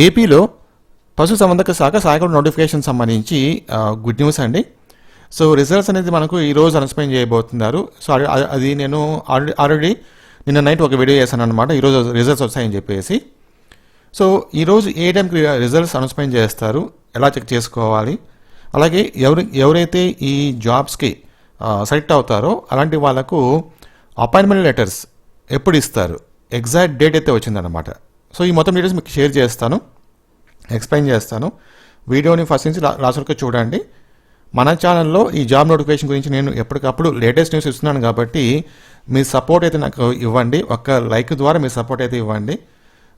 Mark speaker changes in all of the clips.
Speaker 1: ఏపీలో పశుసంవర్ధక శాఖ సహాయకుడు నోటిఫికేషన్ సంబంధించి గుడ్ న్యూస్ అండి. సో రిజల్ట్స్ అనేది మనకు ఈరోజు అనౌన్స్మెంట్ చేయబోతున్నారు. సో అది నేను ఆల్రెడీ నిన్న నైట్ ఒక వీడియో చేశాను అనమాట, ఈరోజు రిజల్ట్స్ వస్తాయని చెప్పేసి. సో ఈరోజు ఏ టైంకి రిజల్ట్స్ అనౌన్స్మెంట్ చేస్తారు, ఎలా చెక్ చేసుకోవాలి, అలాగే ఎవరైతే ఈ జాబ్స్కి సెలెక్ట్ అవుతారో అలాంటి వాళ్ళకు అపాయింట్మెంట్ లెటర్స్ ఎప్పుడు ఇస్తారు, ఎగ్జాక్ట్ డేట్ అయితే వచ్చిందనమాట. సో ఈ మొత్తం డీటెయిల్స్ మీకు షేర్ చేస్తాను, ఎక్స్ప్లెయిన్ చేస్తాను. వీడియోని ఫస్ట్ నుంచి లాస్ట్ వరకు చూడండి. మన ఛానల్లో ఈ జాబ్ నోటిఫికేషన్ గురించి నేను ఎప్పటికప్పుడు లేటెస్ట్ న్యూస్ ఇస్తున్నాను కాబట్టి మీ సపోర్ట్ అయితే నాకు ఇవ్వండి. ఒక్క లైక్ ద్వారా మీ సపోర్ట్ అయితే ఇవ్వండి.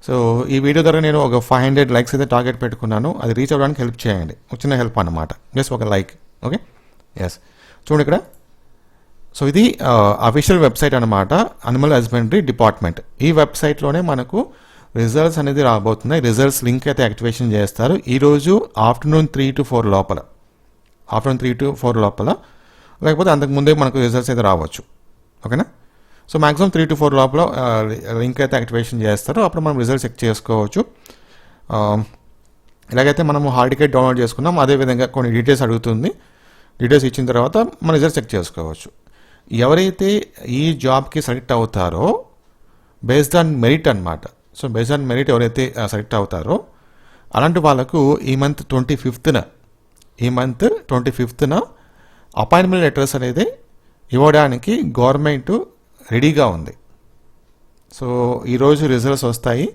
Speaker 1: సో ఈ వీడియో ద్వారా నేను ఒక 500 లైక్స్ అయితే టార్గెట్ పెట్టుకున్నాను, అది రీచ్ అవ్వడానికి హెల్ప్ చేయండి. చిన్న హెల్ప్ అన్నమాట, జస్ట్ ఒక లైక్. Okay, yes. చూడండి ఇక్కడ. సో ఇది అఫీషియల్ వెబ్సైట్ అనమాట, అనిమల్ హస్బెండరీ డిపార్ట్మెంట్. ఈ వెబ్సైట్లోనే మనకు రిజల్ట్స్ అనేది రాబోతున్నాయి. రిజల్ట్స్ లింక్ అయితే యాక్టివేషన్ చేస్తారు ఈరోజు ఆఫ్టర్నూన్ 3 to 4 లోపల. లేకపోతే అంతకుముందే మనకు రిజల్ట్స్ అయితే రావచ్చు. ఓకేనా? సో మ్యాక్సిమం 3 to 4 లోపల లింక్ అయితే యాక్టివేషన్ చేస్తారు, అప్పుడు మనం రిజల్ట్స్ చెక్ చేసుకోవచ్చు. ఇలాగైతే మనం హాల్ టికెట్ డౌన్లోడ్ చేసుకున్నాం, అదేవిధంగా కొన్ని డీటెయిల్స్ అడుగుతుంది. డీటెయిల్స్ ఇచ్చిన తర్వాత మన రిజల్ట్స్ చెక్ చేసుకోవచ్చు. ఎవరైతే ఈ జాబ్కి సెలెక్ట్ అవుతారో బేస్డ్ ఆన్ మెరిట్ అనమాట. సో బేస్డ్ ఆన్ మెరిట్ ఎవరైతే సెలెక్ట్ అవుతారో అలాంటి వాళ్ళకు ఈ మంత్ 25న అపాయింట్మెంట్ లెటర్స్ అనేది ఇవ్వడానికి గవర్నమెంట్ రెడీగా ఉంది. సో ఈరోజు రిజల్ట్స్ వస్తాయి.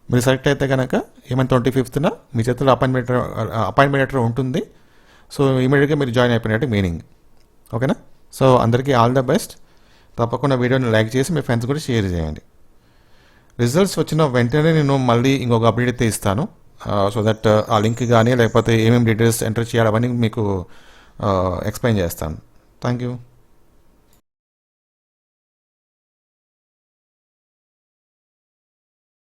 Speaker 1: మీరు సెలెక్ట్ అయితే కనుక ఈ మంత్ 25న మీ చేతిలో అపాయింట్మెంట్ లెటర్ ఉంటుంది. సో ఇమీడియట్గా మీరు జాయిన్ అయిపోయినట్టు మీనింగ్. ఓకేనా? సో అందరికీ ఆల్ ద బెస్ట్. తప్పకుండా వీడియోని లైక్ చేసి మీ ఫ్రెండ్స్ కూడా షేర్ చేయండి. రిజల్ట్స్ వచ్చిన వెంటనే నేను మళ్ళీ ఇంకొక అప్డేట్ అయితే ఇస్తాను. సో దట్ ఆ లింక్ కానీ లేకపోతే ఏమేమి డీటెయిల్స్ ఎంటర్ చేయాలి అవన్నీ మీకు ఎక్స్ప్లెయిన్ చేస్తాను. Thank you.